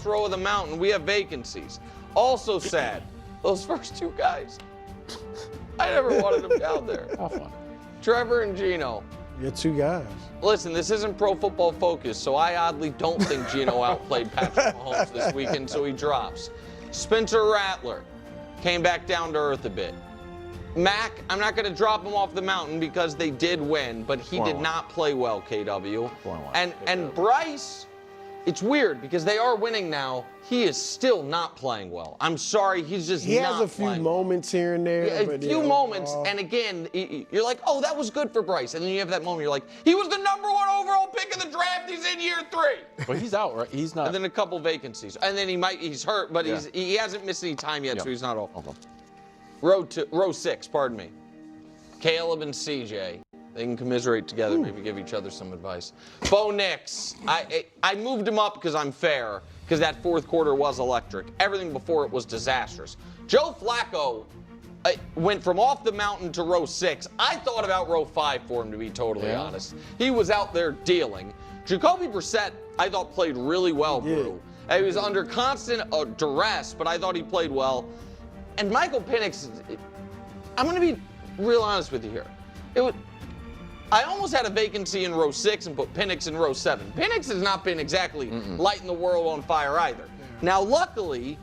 last row of the mountain. We have vacancies. Also sad, those first two guys. I never wanted them down there. How fun. Trevor and Gino. You're two guys. Listen, this isn't Pro Football Focus, so I oddly don't think Gino outplayed Patrick Mahomes this weekend, so he drops. Spencer Rattler came back down to earth a bit. Mac, I'm not going to drop him off the mountain because they did win, but he did not play well, KW. And Bryce, it's weird because they are winning now. He is still not playing well. I'm sorry, he's just not playing. He has a few moments here and there. Yeah, a few moments, and again, you're like, oh, that was good for Bryce. And then you have that moment, you're like, he was the number 1 overall pick in the draft. He's in year 3. But he's out, right? He's not. And then a couple vacancies. And then he's hurt, but he hasn't missed any time yet, so he's not off. Okay. Row 6, pardon me. Caleb and CJ. They can commiserate together, maybe give each other some advice. Bo Nix. I moved him up because I'm fair, because that fourth quarter was electric. Everything before it was disastrous. Joe Flacco went from off the mountain to row 6. I thought about row 5 for him, to be totally honest. He was out there dealing. Jacoby Brissett, I thought, played really well, Brew. He was under constant duress, but I thought he played well. And Michael Penix, I'm going to be real honest with you here. I almost had a vacancy in row 6 and put Penix in row 7. Penix has not been exactly lighting the world on fire either. Now, luckily,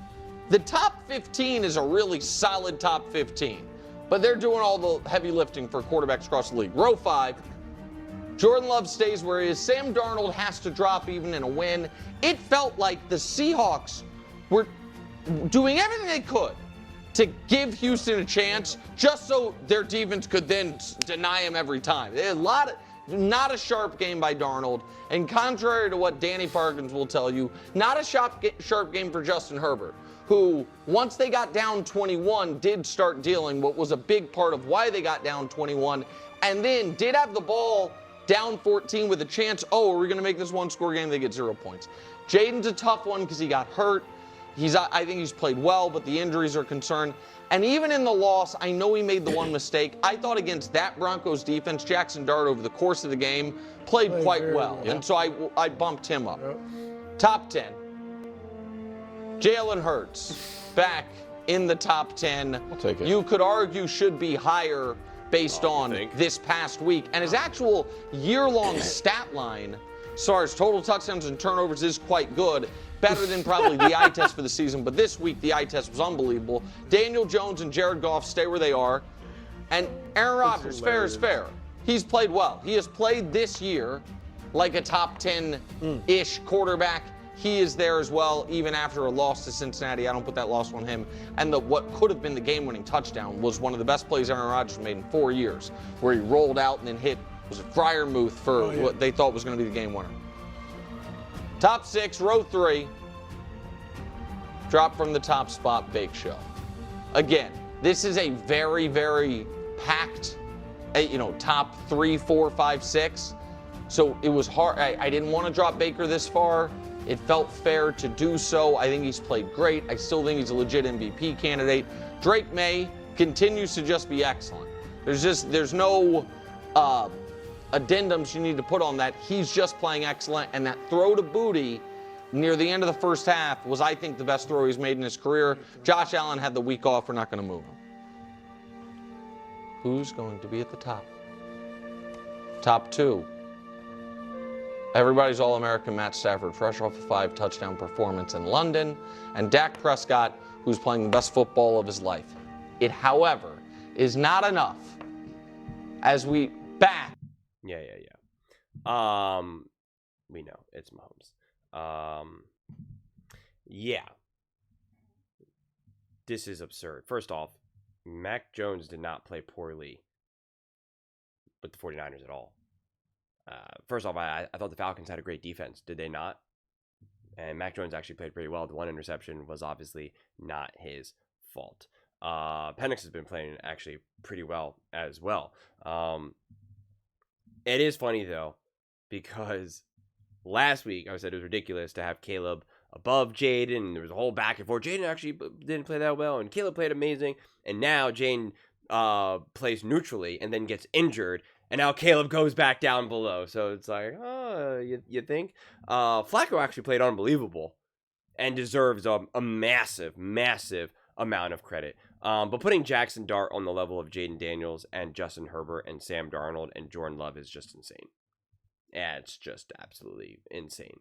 the top 15 is a really solid top 15. But they're doing all the heavy lifting for quarterbacks across the league. Row 5, Jordan Love stays where he is. Sam Darnold has to drop even in a win. It felt like the Seahawks were doing everything they could to give Houston a chance, just so their defense could then deny him every time. Not a sharp game by Darnold, and contrary to what Danny Parkins will tell you, not a sharp game for Justin Herbert, who, once they got down 21, did start dealing what was a big part of why they got down 21, and then did have the ball down 14 with a chance, are we going to make this one-score game? They get 0 points. Jaden's a tough one because he got hurt. I think he's played well, but the injuries are a concern. And even in the loss, I know he made the one mistake. I thought against that Broncos defense, Jackson Dart over the course of the game played quite well. And so I bumped him up. Top 10. Jalen Hurts back in the top 10. I'll take it. You could argue should be higher based on this past week. And his actual year-long stat line, as far as total touchdowns and turnovers, is quite good. Better than probably the eye test for the season, but this week the eye test was unbelievable. Daniel Jones and Jared Goff stay where they are. And Aaron Rodgers, fair is fair. He's played well. He has played this year like a top 10-ish quarterback. He is there as well, even after a loss to Cincinnati. I don't put that loss on him. And what could have been the game-winning touchdown was one of the best plays Aaron Rodgers made in 4 years, where he rolled out and then hit, was it Freiermuth for what they thought was going to be the game winner. Top 6, row 3. Drop from the top spot, Bake Show. Again, this is a very, very packed, top 3, 4, 5, 6. So it was hard. I didn't want to drop Baker this far. It felt fair to do so. I think he's played great. I still think he's a legit MVP candidate. Drake May continues to just be excellent. There's no addendums you need to put on that. He's just playing excellent, and that throw to Booty near the end of the first half was, I think, the best throw he's made in his career. Josh Allen had the week off. We're not going to move him. Who's going to be at the top? Top 2. Everybody's All-American Matt Stafford, fresh off a 5-touchdown performance in London, and Dak Prescott, who's playing the best football of his life. It, however, is not enough as we back. Yeah. We know it's Mahomes. Yeah. This is absurd. First off, Mac Jones did not play poorly with the 49ers at all. First off, I thought the Falcons had a great defense. Did they not? And Mac Jones actually played pretty well. The one interception was obviously not his fault. Penix has been playing actually pretty well as well. It is funny, though, because last week I said it was ridiculous to have Caleb above Jaden. There was a whole back and forth. Jaden actually didn't play that well, and Caleb played amazing. And now Jaden plays neutrally and then gets injured, and now Caleb goes back down below. So it's like, you think? Flacco actually played unbelievable. and deserves a massive, massive amount of credit. But putting Jackson Dart on the level of Jaden Daniels and Justin Herbert and Sam Darnold and Jordan Love is just insane. Yeah, it's just absolutely insane.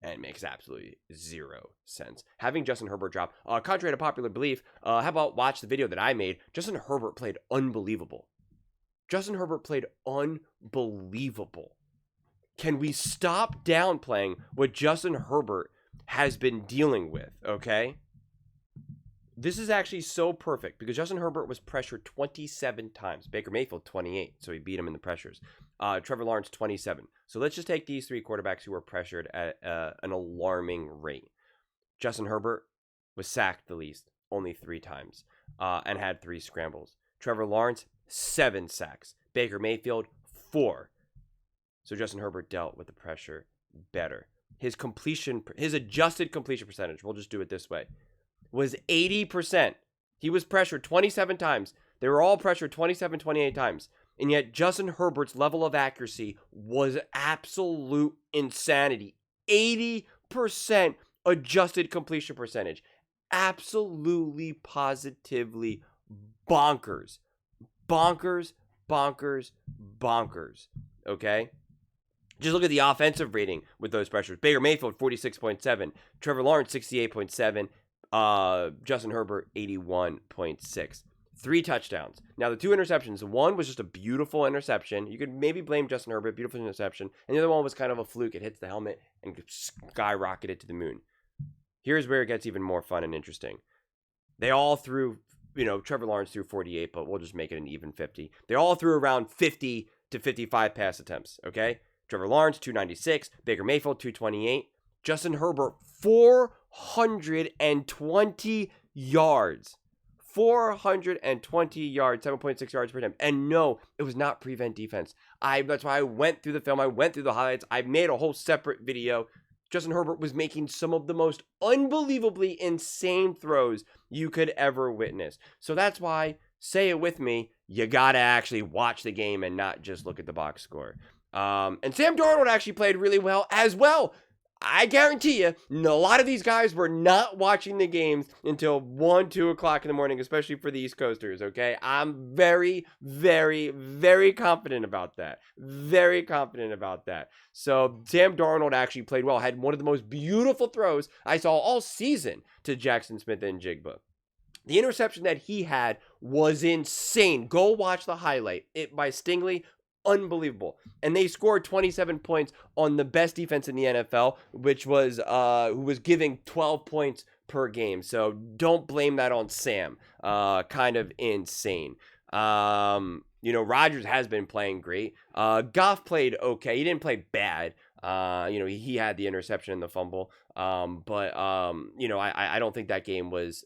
And it makes absolutely zero sense. Having Justin Herbert drop, contrary to popular belief, how about watch the video that I made? Justin Herbert played unbelievable. Justin Herbert played unbelievable. Can we stop downplaying what Justin Herbert has been dealing with, okay? This is actually so perfect because Justin Herbert was pressured 27 times. Baker Mayfield, 28, so he beat him in the pressures. Trevor Lawrence, 27. So let's just take these three quarterbacks who were pressured at an alarming rate. Justin Herbert was sacked the least, only 3 times, and had 3 scrambles. Trevor Lawrence, 7 sacks. Baker Mayfield, 4. So Justin Herbert dealt with the pressure better. His adjusted completion percentage, we'll just do it this way, was 80%. He was pressured 27 times. They were all pressured 27, 28 times. And yet Justin Herbert's level of accuracy was absolute insanity. 80% adjusted completion percentage. Absolutely, positively bonkers. Bonkers, bonkers, bonkers. Okay? Just look at the offensive rating with those pressures. Baker Mayfield, 46.7. Trevor Lawrence, 68.7. Justin Herbert, 81.6. 3 touchdowns. Now, the 2 interceptions, one was just a beautiful interception. You could maybe blame Justin Herbert, beautiful interception. And the other one was kind of a fluke. It hits the helmet and skyrocketed to the moon. Here's where it gets even more fun and interesting. They all threw, Trevor Lawrence threw 48, but we'll just make it an even 50. They all threw around 50 to 55 pass attempts, okay? Trevor Lawrence, 296. Baker Mayfield, 228. Justin Herbert, 420 yards. 420 yards, 7.6 yards per attempt. And no, it was not prevent defense. That's why I went through the film. I went through the highlights. I made a whole separate video. Justin Herbert was making some of the most unbelievably insane throws you could ever witness. So that's why, say it with me, you got to actually watch the game and not just look at the box score. And Sam Darnold actually played really well as well. I guarantee you, a lot of these guys were not watching the games until 1, 2 o'clock in the morning, especially for the East Coasters, okay? I'm very, very, very confident about that. Very confident about that. So Sam Darnold actually played well, had one of the most beautiful throws I saw all season to Jackson Smith and Jigba. The interception that he had was insane. Go watch the highlight. It by Stingley. Unbelievable. And they scored 27 points on the best defense in the NFL, which was who was giving 12 points per game. So don't blame that on Sam. Kind of insane. Rodgers has been playing great. Goff played okay. He didn't play bad. He had the interception and the fumble. But I don't think that game was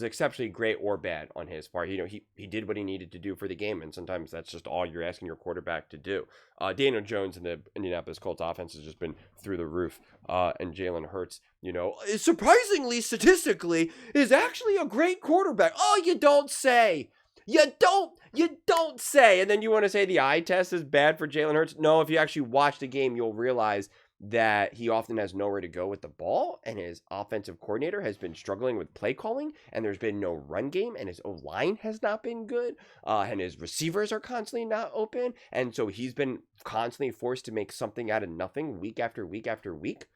exceptionally great or bad on his part. He did what he needed to do for the game, and sometimes that's just all you're asking your quarterback to do. Daniel Jones in the Indianapolis Colts offense has just been through the roof, and Jalen Hurts, surprisingly, statistically, is actually a great quarterback. Oh, you don't say. You don't say. And then you want to say the eye test is bad for Jalen Hurts? No, if you actually watch the game, you'll realize that he often has nowhere to go with the ball, and his offensive coordinator has been struggling with play calling, and there's been no run game, and his O-line has not been good, and his receivers are constantly not open, and so he's been constantly forced to make something out of nothing week after week after week.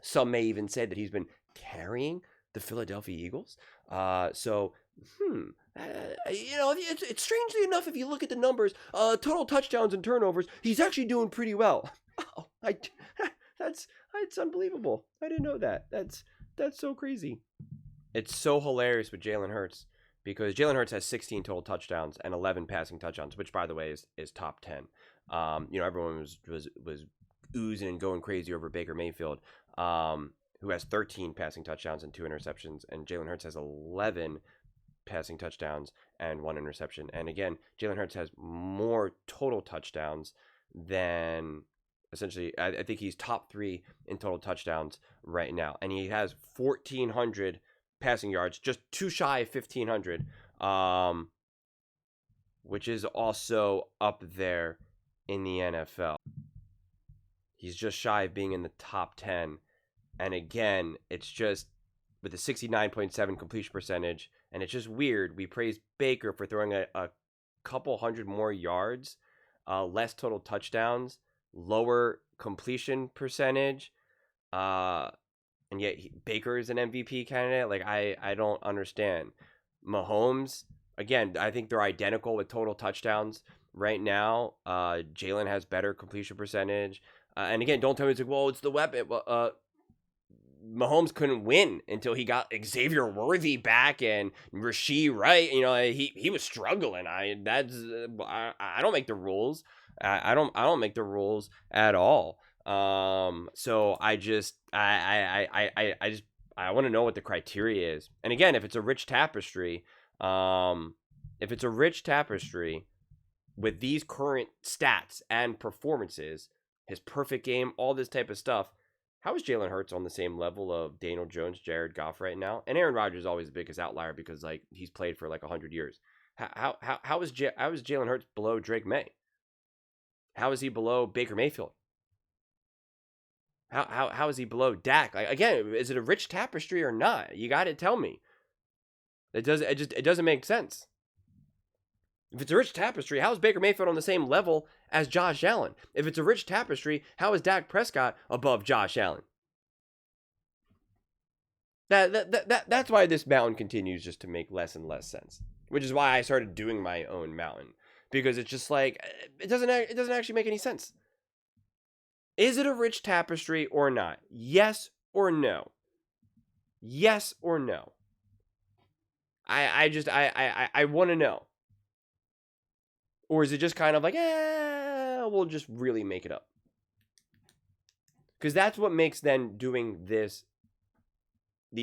Some may even say that he's been carrying the Philadelphia Eagles. It's strangely enough, if you look at the numbers, total touchdowns and turnovers, he's actually doing pretty well. Oh, that's unbelievable. I didn't know that. That's so crazy. It's so hilarious with Jalen Hurts because Jalen Hurts has 16 total touchdowns and 11 passing touchdowns, which by the way is top 10. Everyone was oozing and going crazy over Baker Mayfield, who has 13 passing touchdowns and 2 interceptions, and Jalen Hurts has 11 passing touchdowns and 1 interception. And again, Jalen Hurts has more total touchdowns than essentially, I think he's top 3 in total touchdowns right now. And he has 1,400 passing yards, just too shy of 1,500, which is also up there in the NFL. He's just shy of being in the top 10 And again, it's just with a 69.7 completion percentage, and it's just weird. We praise Baker for throwing a couple hundred more yards, less total touchdowns, lower completion percentage, and yet Baker is an MVP candidate. Like, I don't understand. Mahomes, again, I think they're identical with total touchdowns right now. Jalen has better completion percentage. And again, don't tell me it's like, well, it's the weapon. Well, Mahomes couldn't win until he got Xavier Worthy back and Rasheed Wright. You know, he was struggling. I don't make the rules. I don't make the rules at all. So I want to know what the criteria is. And again, if it's a rich tapestry, with these current stats and performances, his perfect game, all this type of stuff, how is Jalen Hurts on the same level of Daniel Jones, Jared Goff right now? And Aaron Rodgers is always the biggest outlier because like he's played for like 100 years. How is Jalen Hurts below Drake May? How is he below Baker Mayfield? How is he below Dak? Like, again, is it a rich tapestry or not? You got to tell me. It doesn't make sense. If it's a rich tapestry, how is Baker Mayfield on the same level as Josh Allen? If it's a rich tapestry, how is Dak Prescott above Josh Allen? That's why this mountain continues just to make less and less sense. Which is why I started doing my own mountain, because it's just like it doesn't actually make any sense. Is it a rich tapestry or not? Yes or no? Yes or no? I want to know. Or is it just kind of like, we'll just really make it up? Because that's what makes then doing these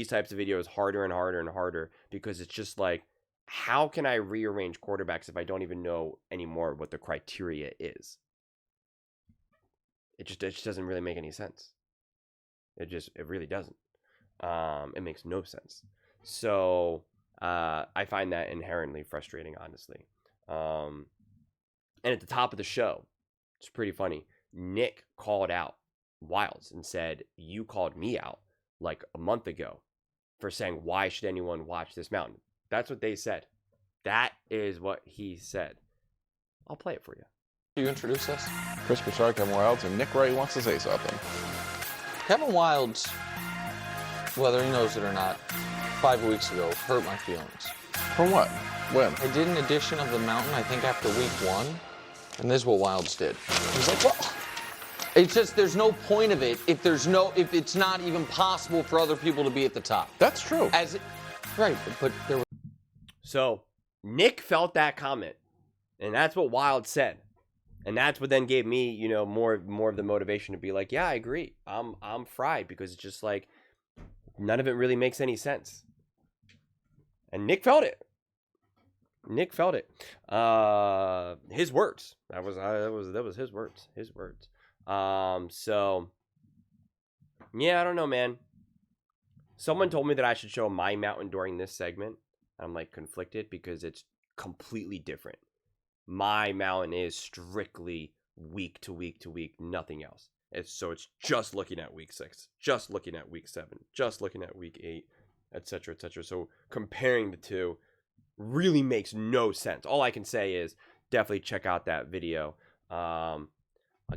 types of videos harder and harder and harder. Because it's just like, how can I rearrange quarterbacks if I don't even know anymore what the criteria is? It just doesn't really make any sense. It really doesn't. It makes no sense. So I find that inherently frustrating, honestly. And at the top of the show, it's pretty funny. Nick called out Wilds and said, you called me out like a month ago for saying, why should anyone watch this mountain? That's what they said. That is what he said. I'll play it for you. You introduce us? Chris Broussard, Kevin Wilds, and Nick Wright wants to say something. Kevin Wilds, whether he knows it or not, 5 weeks ago hurt my feelings. From what? When? I did an edition of The Mountain, I think after week 1, and this is what Wilds did. He's like, well, it's just there's no point of it if it's not even possible for other people to be at the top. That's true. Right, but there was. So Nick felt that comment, and that's what Wild said. And that's what then gave me, more of the motivation to be like, yeah, I agree. I'm fried, because it's just like none of it really makes any sense. And Nick felt it. His words. That was his words. His words. So yeah, I don't know, man. Someone told me that I should show my mountain during this segment. I'm like conflicted because it's completely different. My mountain is strictly week to week to week, nothing else. It's just looking at week 6, just looking at week 7, just looking at week 8, etc., etc. So comparing the two really makes no sense. All I can say is definitely check out that video. I'll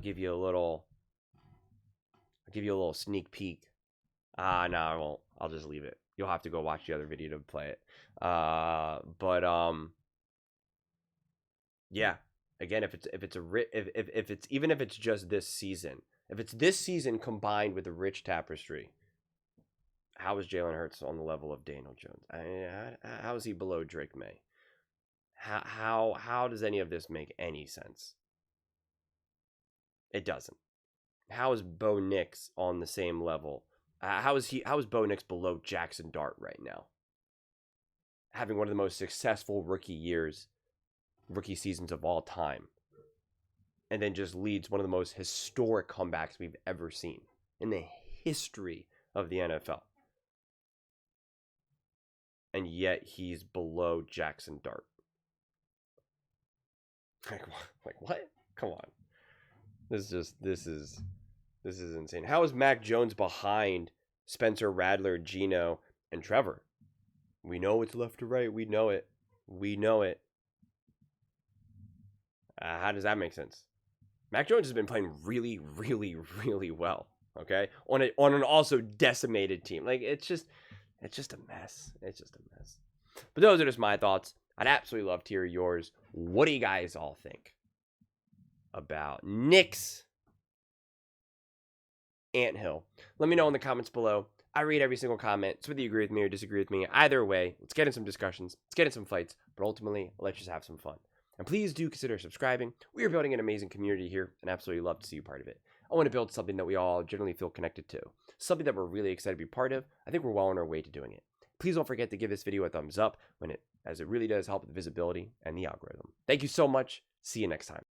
give you a little sneak peek. No, I won't. I'll just leave it. You'll have to go watch the other video to play it. Yeah. Again, if it's just this season, if it's this season combined with a rich tapestry, how is Jalen Hurts on the level of Daniel Jones? How is he below Drake May? How does any of this make any sense? It doesn't. How is Bo Nix on the same level? How is Bo Nix below Jackson Dart right now? Having one of the most successful rookie seasons of all time. And then just leads one of the most historic comebacks we've ever seen in the history of the NFL. And yet he's below Jackson Dart. Like what? Come on. This is insane. How is Mac Jones behind Spencer, Radler, Gino, and Trevor. We know it's left to right. We know it. We know it. How does that make sense? Mac Jones has been playing really, really, really well. Okay, on an also decimated team. Like it's just a mess. It's just a mess. But those are just my thoughts. I'd absolutely love to hear yours. What do you guys all think about Nick's anthill? Let me know in the comments below. I read every single comment. So whether you agree with me or disagree with me, either way, let's get in some discussions. Let's get in some fights. But ultimately, let's just have some fun. And please do consider subscribing. We are building an amazing community here, and absolutely love to see you part of it. I want to build something that we all generally feel connected to. Something that we're really excited to be part of. I think we're well on our way to doing it. Please don't forget to give this video a thumbs up as it really does help with the visibility and the algorithm. Thank you so much. See you next time.